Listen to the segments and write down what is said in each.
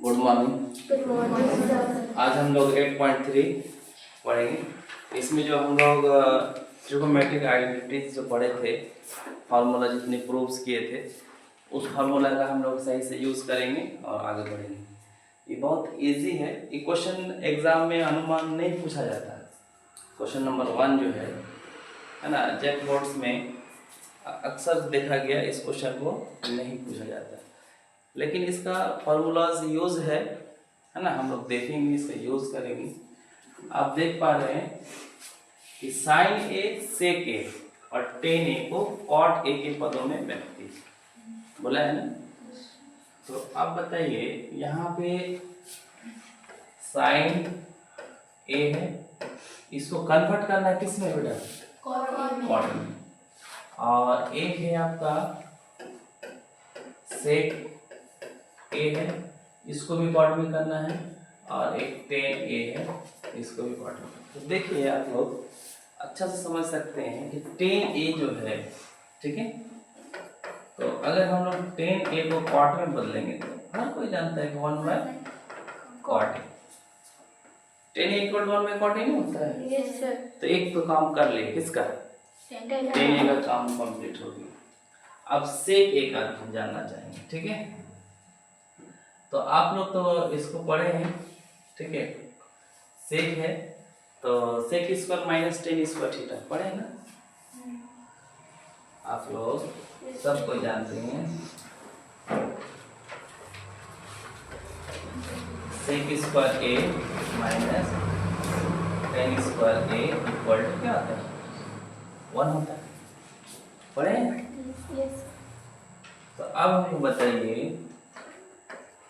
Good morning. Good morning sir. आज हम लोग 8.3 पढ़ेंगे। इसमें जो हम लोग ट्रिगोनोमेट्रिक आइडेंटिटीज जो पढ़े थे, फार्मूला जितने प्रूव्स किए थे, उस फार्मूला का हम लोग सही से यूज़ करेंगे और आगे बढ़ेंगे। ये बहुत इजी है। ये क्वेश्चन एग्जाम में अनुमान नहीं पूछा जाता है। क्वेश्चन नंबर 1 जो है ना, जैक बोर्ड्स में अक्सर देखा गया इस क्वेश्चन को नहीं पूछा जाता, लेकिन इसका फार्मूलाज यूज है ना। हम लोग देखेंगे, इसे यूज करेंगे। आप देख पा रहे हैं कि साइन ए सेक ए और टेन ए को कॉट ए के पदों में व्यक्त कीजिए, बोला है ना। तो अब बताइए, यहाँ पे साइन ए है, इसको कन्वर्ट करना है किस में बेटा? कॉट में। और एक है आपका सेक ए है, इसको भी कॉट में करना है, और एक टेन ए है, इसको भी कॉट में। तो देखिए आप लोग अच्छा से समझ सकते हैं कि टेन ए जो है, ठीक है, तो अगर हम लोग टेन ए को कॉट में बदलेंगे तो हर कोई जानता है कि 1/कॉट ए। टेन ए इक्वल 1/कॉट ए नहीं होता है? Yes sir. तो एक तो काम कर ले, किसका? टेन ए का काम कंप्लीट हो गया। अब सेक ए का हम जानना चाहेंगे, ठीक है। तो आप लोग तो इसको पढ़े हैं, ठीक है। सेक है तो sec square minus tan square theta पढ़े हैं ना आप लोग, सब कोई जानते हैं। Sec square A minus tan square A equal to क्या होता है? 1 होता है, पढ़े हैं? यस। तो अब हमको बताइए,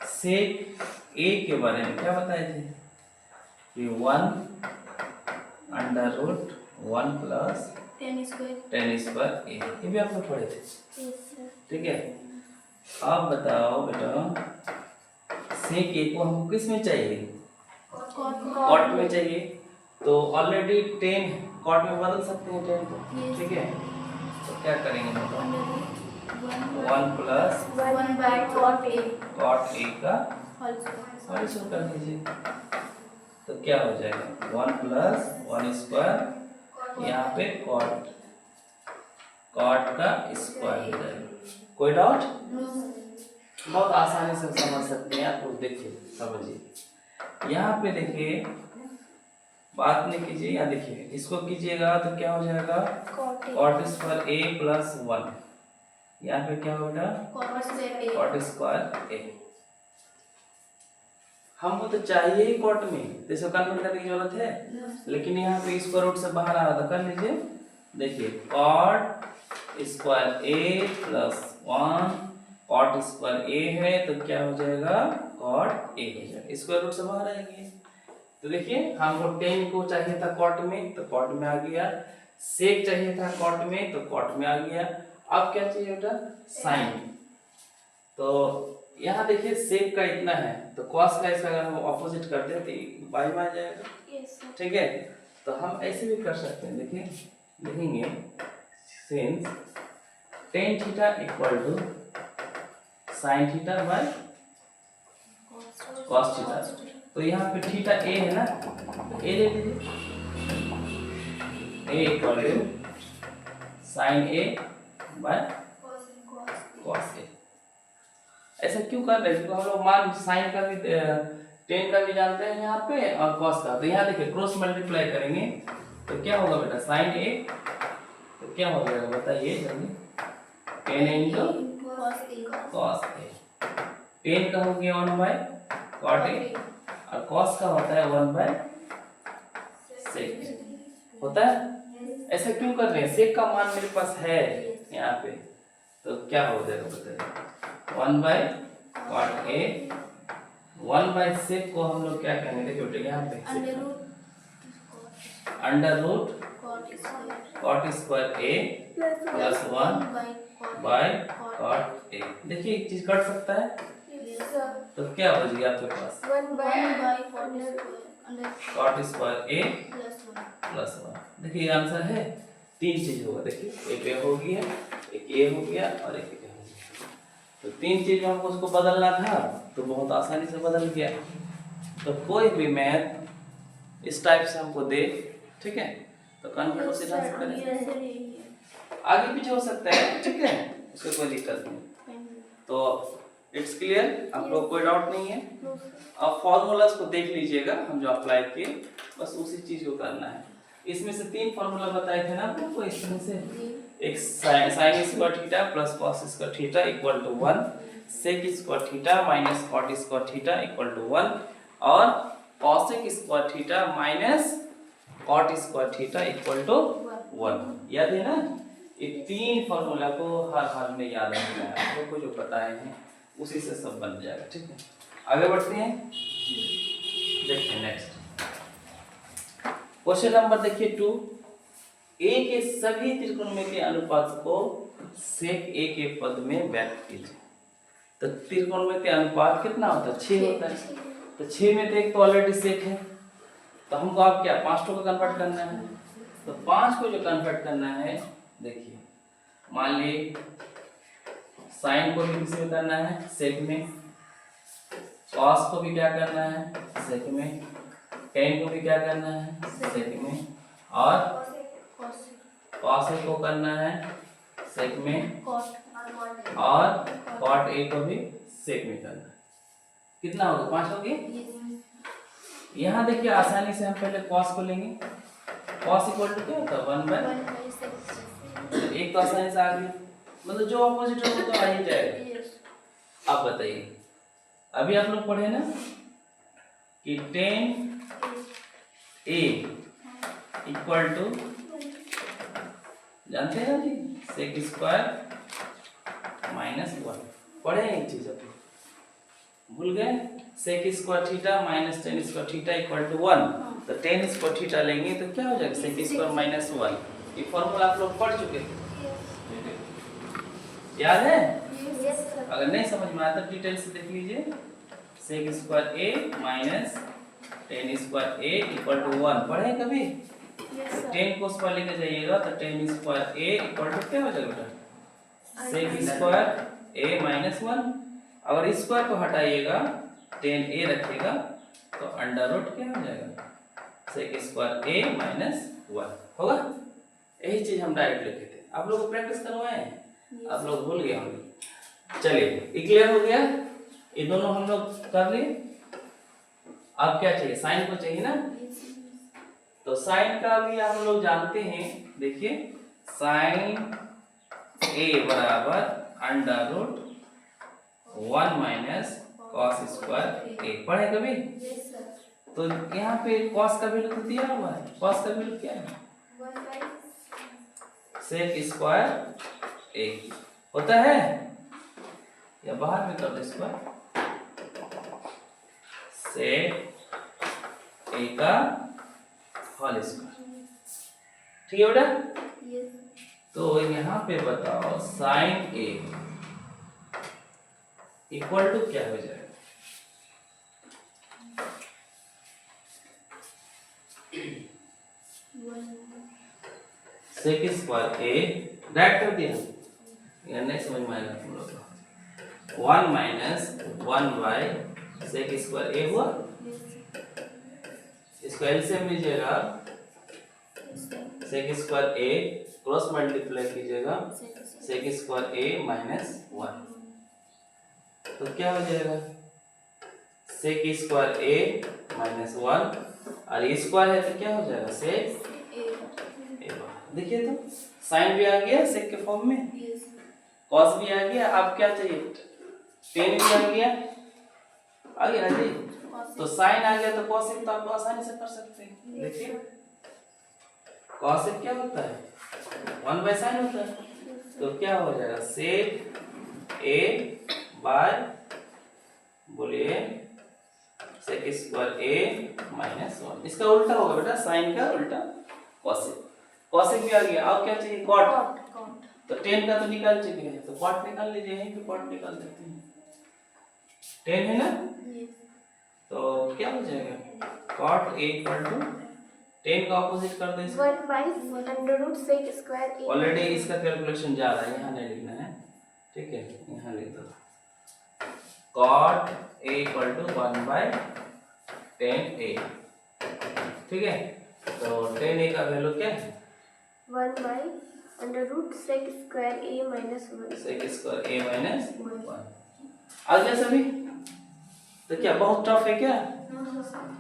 सेक ए के बारे में क्या बताए थे कि 1/√1 प्लस टेन स्क्वायर ए, ये भी आप लोग पढ़े थे, यस सर। ठीक है। अब बताओ बेटा, सेक ए को हमको किस में चाहिए? कॉट में चाहिए। तो ऑलरेडी 10 कॉट में बदल सकते हैं 10 को, ठीक है। तो क्या करेंगे बताओ? 1 प्लस 1/कॉट ए कॉट ए का होल स्क्वायर। होल स्क्वायर कर दीजिए, तो क्या हो जाएगा? 1 प्लस 1 स्क्वायर, यहाँ पे कॉट का स्क्वायर हो जाएगा। कोई डाउट? बहुत आसानी से समझ सकते हैं आप लोग। देखिए समझिए, यहाँ पे देखिए, बात नहीं कीजिए, यहाँ देखिए, इसको कीजिएगा तो क्या हो जाएगा? कॉट स्क्वायर ए प्लस 1। यहाँ पे क्या होगा? कॉट स्क्वायर ए। हमको तो चाहिए ही कॉट में, तो इसको कन्वर्ट करने की जरूरत है, लेकिन यहाँ पे स्क्वायर रूट से बाहर आ रहा था, कर लीजिए। देखिए कॉट स्क्वायर ए प्लस 1, कॉट स्क्वायर ए है तो क्या हो जाएगा? कॉट ए हो जाएगा, स्क्वायर रूट से बाहर आएंगे। तो देखिए, हमको 10 को चाहिए था कॉट में, तो कॉट में आ गया। सेक चाहिए था कॉट में, तो कॉट में आ गया। अब क्या चाहिए बेटा? साइन। तो यहाँ देखिए, सेक का इतना है तो कॉस का इसका अगर हम ऑपोजिट कर दें तो बाई में आ जाएगा, ठीक है। तो हम ऐसे भी कर सकते हैं, देखिए लिखेंगे since tan theta equal to sine theta by cos theta. तो यहाँ पे थीटा ए है ना, तो ए ले लीजिए, a equal to sine a by cos a. ऐसा क्यों कर रहे हैं? क्योंकि हम लोग मान साइन का भी 10 का भी जानते हैं यहाँ पे, और कॉस का। तो यहाँ देखिए, क्रॉस मल्टीप्लाई करेंगे तो क्या होगा बेटा? साइन ए, तो क्या हो जाएगा बताइए जल्दी? 10 इंटू कॉस ए। 10 का हो गया 1/कॉट ए, और कॉस का होता है 1/सेक होता है। ऐसा क्यों कर रहे हैं? सेक का मान मेरे पास है यहाँ पे, तो क्या हो जाएगा बताइए? 1/कॉट ए, 1/सेक को हम लोग क्या कहेंगे? देखिए बेटे, यहाँ पे √कॉट स्क्वायर ए प्लस 1/कॉट ए। देखिए एक चीज कट सकता है, तो क्या बच गया आपके पास? 1/कॉट स्क्वायर ए प्लस 1। देखिए आंसर है, 3 चीज होगा। देखिए, एक ए हो गया, एक ए हो गया, और एक ए हो गया। तो 3 चीज में हमको उसको बदलना था तो बहुत आसानी से बदल गया। तो कोई भी मैथ इस टाइप से हमको दे, ठीक है, तो कन्वर्ट उसी ढंग से करें, आगे पीछे हो सकता है, ठीक है, उससे कोई दिक्कत नहीं। तो इट्स क्लियर, आप लोग कोई डाउट नहीं है। अब फॉर्मूलाज को देख लीजिएगा, हम जो अप्लाई किए बस उसी चीज को करना है। इसमें से 3 फॉर्मूला बताए थे ना आपको, इसमें से एक sin square theta plus cos square theta equal to 1, sec square theta minus cot square theta equal to 1 और cosec square theta minus cot square theta equal to 1। याद है ना? ये 3 फॉर्मूला को हर हाल में याद रखना है, आपको जो बताए हैं उसी से सब बन जाएगा, ठीक है। आगे बढ़ते हैं, देखिए नेक्स्ट क्वेश्चन नंबर देखिए 2। a के सभी त्रिकोणमितीय अनुपात को sec a के पद में व्यक्त कीजिए। तो त्रिकोणमितीय अनुपात कितना होता है? 6 होता है। तो 6 में तो एक तो ऑलरेडी sec है, तो हमको अब क्या 5 को कन्वर्ट करना है। तो 5 को जो कन्वर्ट करना है, देखिए मान ली साइन को भी किसी में करना है sec में, cos को भी क्या करना है sec में, tan को भी क्या करना है sec में, और cos को करना है sec में, और cot a को भी sec में करना है। कितना होगा? 5 हो गए। यहाँ देखिए आसानी से हम पहले cos को लेंगे, cos इक्वल टू क्या होता है 1/, एक तो आसानी से आ गया, मतलब जो ऑपोजिट है वो तो आ ही जाएगा। अब बताइए, अभी आप लोग पढ़े ना कि tan a इक्वल टू, जानते हैं ना जी, sec स्क्वायर माइनस 1, पढ़े एक चीज अभी भूल गए, sec square theta minus tan square theta equal to 1। तो tan स्क्वायर थीटा लेंगे तो क्या हो जाएगा sec स्क्वायर माइनस 1। ये फॉर्मूला आप लोग पढ़ चुके थे, याद है? अगर नहीं समझ में आता डिटेल से देख लीजिए, sec square a minus tan square a equal to 1 पढ़े कभी? 10 को उस पर लेके जाइएगा तो tan square a equal to क्या हो जाएगा बेटा? sec square a minus 1। अगर स्क्वायर को हटाइएगा tan a रखिएगा तो अंडर रूट क्या हो जाएगा sec स्क्वायर a माइनस 1 होगा। यही चीज हम डायरेक्ट लिखे थे, आप लोग को प्रैक्टिस करवाए हैं, आप लोग भूल गए होंगे। चलिए ये क्लियर हो गया, ये दोनों हम लोग कर लिए। अब क्या चाहिए? साइन को चाहिए ना। तो साइन का भी हम लोग जानते हैं, देखिए साइन a बराबर under root 1 minus cos square a, पढ़े कभी? तो यहाँ पे cos का वैल्यू तो दिया हुआ है, cos का वैल्यू क्या है? sec स्क्वायर a होता है, या बाहर में कर दो स्क्वायर, sec a का होल स्क्वायर, ठीक है बेटा? तो यहाँ पे बताओ साइन a इक्वल टू क्या हो जाएगा? sec स्क्वायर a डायरेक्ट कर दिया, या नहीं समझ में आएगा तुम लोग? 1 माइनस 1 बाय sec स्क्वायर a हुआ, इसको एलसीएम लीजिएगा, sec square a cross multiply कीजिएगा sec स्क्वायर a माइनस 1, तो क्या हो जाएगा sec स्क्वायर a माइनस 1, और ये स्क्वायर है तो क्या हो जाएगा sec a। देखिए तो साइन भी आ गया sec के फॉर्म में, cos भी आ गया, अब क्या चाहिए tan भी आ गया ना जी। तो साइन आ गया तो cosec तो आप आसानी से कर सकते हैं। देखिए cosec क्या होता है 1 बाय साइन होता है, तो क्या हो जाएगा sec a बाय, बोलिए sec स्क्वायर a माइनस 1, इसका उल्टा होगा बेटा, साइन का उल्टा cosec भी आ गया। अब क्या चाहिए cot, तो tan का तो निकाल चुके हैं, तो cot निकाल लीजिए, यहीं पे cot निकाल देते हैं, tan है ना, तो क्या हो जाएगा cot a equal to tan का ऑपोजिट कर दे, 1 by under root sec square a। Already इसका कैलकुलेशन जा रहा है, यहाँ नहीं लिखना है, ठीक है, यहाँ लिख दो। cot A equal to 1/10A। ठीक है, तो 10A का वैल्यू क्या है? 1/√sec square A minus 1। sec square A minus 1 आ गया सभी? तो क्या बहुत टफ है क्या?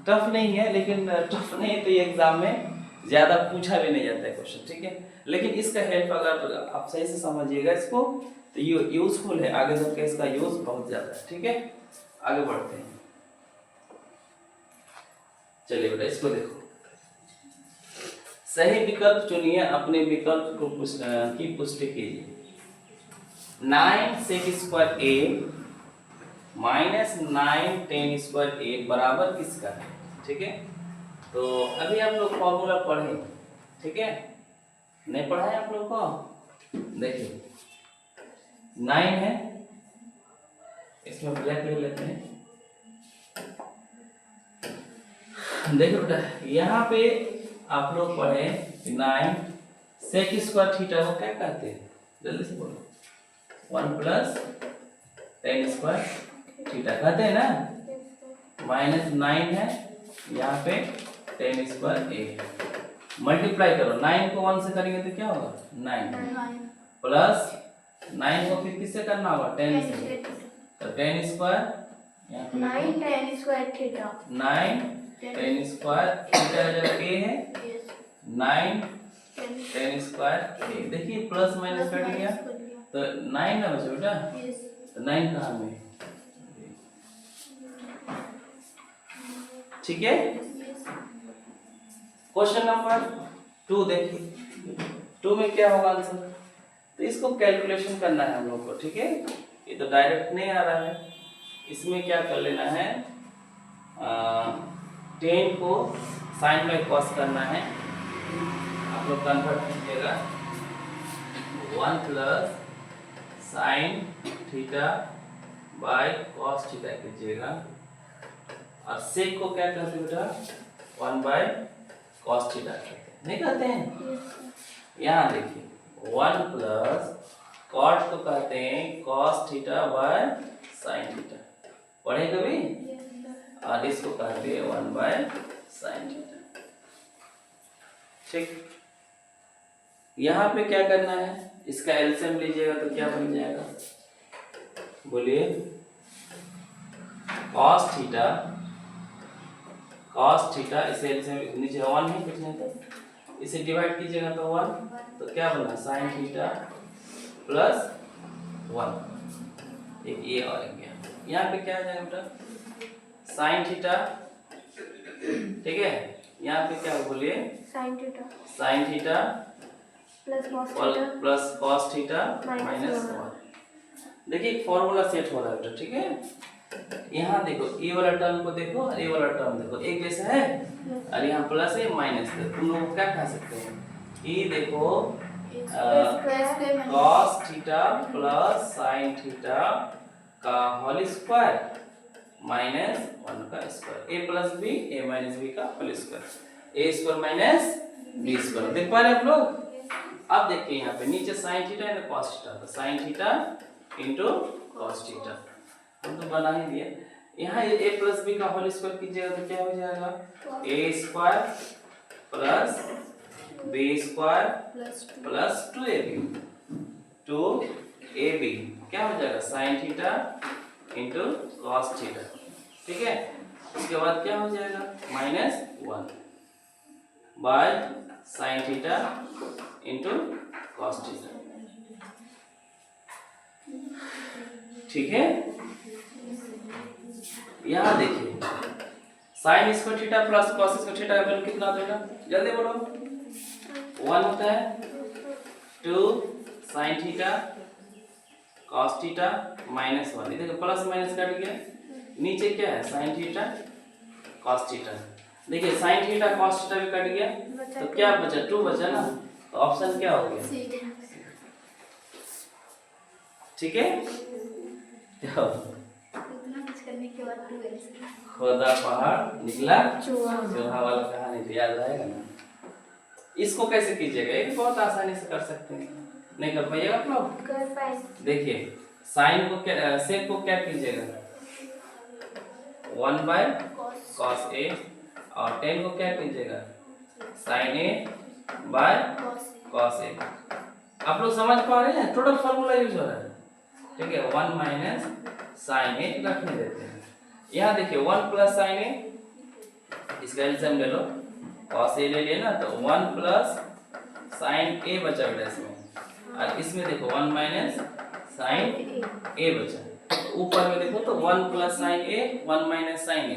टफ नहीं है, लेकिन टफ नहीं है तो ये एग्जाम में ज्यादा पूछा भी नहीं जाता है क्वेश्चन, ठीक है। लेकिन इसका हेल्प अगर आप सही से समझिएगा इसको तो ये यूजफुल है, आगे चल के इसका यूज बहुत ज्यादा है, ठीक है। आगे बढ़ते हैं, चलिए बेटा इसको देखो। सही विकल्प चुनिए, अपने विकल्प को की पुष्टि कीजिए। 9 sec square A minus 9 tan square A बराबर किसका है? ठीक है, तो अभी आप लोग फॉर्मूला पढ़े, ठीक है, नहीं पढ़ा है आप लोग को? देखिए 9 है, इसमें ब्लैक ले लेते हैं। देखो बेटा यहाँ पे आप लोग पढ़े 9 sec स्क्वायर थीटा को क्या कहते हैं? जल्दी से बोलो। 1 प्लस tan स्क्वायर थीटा कहते हैं ना। माइनस 9 है, यहाँ पे tan स्क्वायर A मल्टीप्लाई करो। 9 को 1 से करेंगे तो क्या होगा? 9 प्लस 9 को फिर किससे करना होगा? 10 से, तो tan स्क्वायर यहाँ पे 9 tan square theta 9 tan square theta जब A है 9 tan स्क्वायर A। देखिए प्लस माइनस कट गया तो 9 ना बचे बेटा, तो 9 कहाँ में? ठीक है। क्वेश्चन नंबर 2 देखिए, 2 में क्या होगा आंसर? तो इसको कैलकुलेशन करना है हम लोग को, ठीक है। ये तो डायरेक्ट नहीं आ रहा है, इसमें क्या कर लेना है, 10 को साइन बाई कॉस करना है। आप लोग कन्वर्ट कीजिएगा, 1 plus sign theta by cos theta कीजिएगा, और सेक को क्या कहते हैं बेटा? 1 बाय कॉस थीटा कहते हैं, नहीं कहते हैं? यहाँ देखिए 1 प्लस कॉट को कहते हैं cos theta by sine theta, पढ़े कभी? और इसको कहते हैं 1 बाय साइन थीटा, ठीक। यहाँ पे क्या करना है, इसका एलसीएम लीजिएगा तो क्या बन जाएगा? बोलिए। cos थीटा इसे एलसीएम नीचे 1 है, कुछ नहीं तो इसे डिवाइड कीजिएगा तो 1, तो क्या बना? sin थीटा प्लस 1, एक ये और गया। यहाँ पे क्या आ जाएगा बेटा? sin थीटा, ठीक है। यहाँ पे क्या बोलिए? sin theta plus cos theta minus 1। देखिए फॉर्मूला सेट हो रहा है बेटा, ठीक है। यहाँ देखो ये वाला टर्म को देखो और ये वाला टर्म देखो, एक जैसा है, और यहाँ प्लस है माइनस है, तुम लोग क्या खा सकते हैं? ये देखो cos theta plus sin theta का होल स्क्वायर माइनस 1 का square, a plus b a minus b का whole square, a square minus b square. देख पा रहे आप लोग? अब देखिए यहाँ पे नीचे sin theta and cos theta, तो sin theta into cos theta हम तो बना ही दिए। यहाँ ये a प्लस बी का होल स्क्वायर कीजिएगा तो क्या हो जाएगा? a square plus b square plus 2ab, 2ab क्या हो जाएगा? sin theta into cos theta, ठीक है। उसके बाद क्या हो जाएगा? Minus 1 by sin theta into cos theta, ठीक है। यहाँ देखिए sin square theta plus cos square theta का वैल्यू कितना देगा? जल्दी बोलो। 1 होता है 2 sin theta cos theta minus 1, देखो प्लस माइनस कट गया, नीचे क्या है? sin theta cos theta. देखिए sin थीटा cos थीटा भी कट गया, तो क्या बचा? 2 बचा ना, तो ऑप्शन क्या हो गया? ठीक है। खोदा पहाड़ निकला चूहा वाला कहानी तो याद रहेगा ना। इसको कैसे कीजिएगा? ये बहुत आसानी से कर सकते हैं, नहीं कर पाइएगा आप लोग? कर पाएंगे। देखिए साइन को क्या, सेक को क्या कीजिएगा? 1 cos A और 10 को क्या कीजिएगा sin A by cos A। आप लोग समझ पा रहे हैं, टोटल फार्मूला यूज हो रहा है, ठीक है। 1 माइनस साइन ए रखने देते हैं। यहाँ देखिए 1 प्लस साइन ए, इसका एल्सियम ले लो, cos ए ले लिया ना, तो 1 प्लस साइन ए बचा बेटा इसमें, और इसमें देखो 1 माइनस साइन ए बचा। तो ऊपर में देखो तो 1 प्लस साइन ए 1 माइनस साइन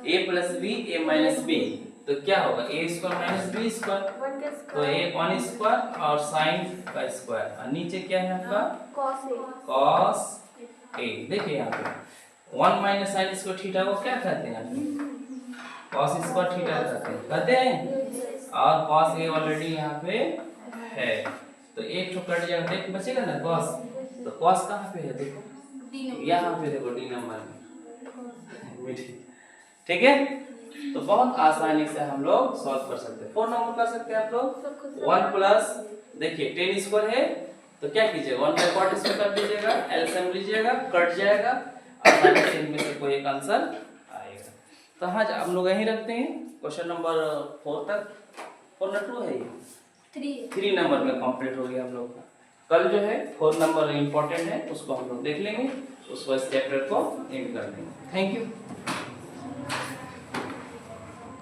ए प्लस बी ए माइनस बी, तो क्या होगा ए स्क्वायर माइनस बी स्क्वायर, तो ए 1 स्क्वायर और साइन का स्क्वायर, और नीचे क्या है आपका cos ए। देखिए यहाँ पे 1 माइनस साइन स्क्वायर थीटा को क्या कहते हैं, cos स्क्वायर थीटा कहते हैं, और cos ए ऑलरेडी यहाँ पे है, तो एक तो कट जाएगा, एक बचेगा ना cos, तो cos कहाँ पे है देखो, यहाँ पे देखो डी नंबर में, ठीक है। तो बहुत आसानी से हम लोग सॉल्व कर सकते हैं। 4 नंबर कर सकते हैं आप लोग। 1 प्लस देखिए 10 स्क्वायर है, तो क्या कीजिएगा 1 बाय कॉट इसमें कर दीजिएगा, एलसीएम लीजिएगा, कट जाएगा, आसानी से इनमें से कोई एक आंसर आएगा। तो हाँ हम लोग यहीं रखते हैं, क्वेश्चन नंबर 4 तक, 4 ना 2 है ये 3 नंबर में कंप्लीट हो गया हम लोग का। कल जो है 4 नंबर इम्पोर्टेंट है, उसको हम लोग देख लेंगे, उसको इस चैप्टर को एंड कर देंगे। Thank you.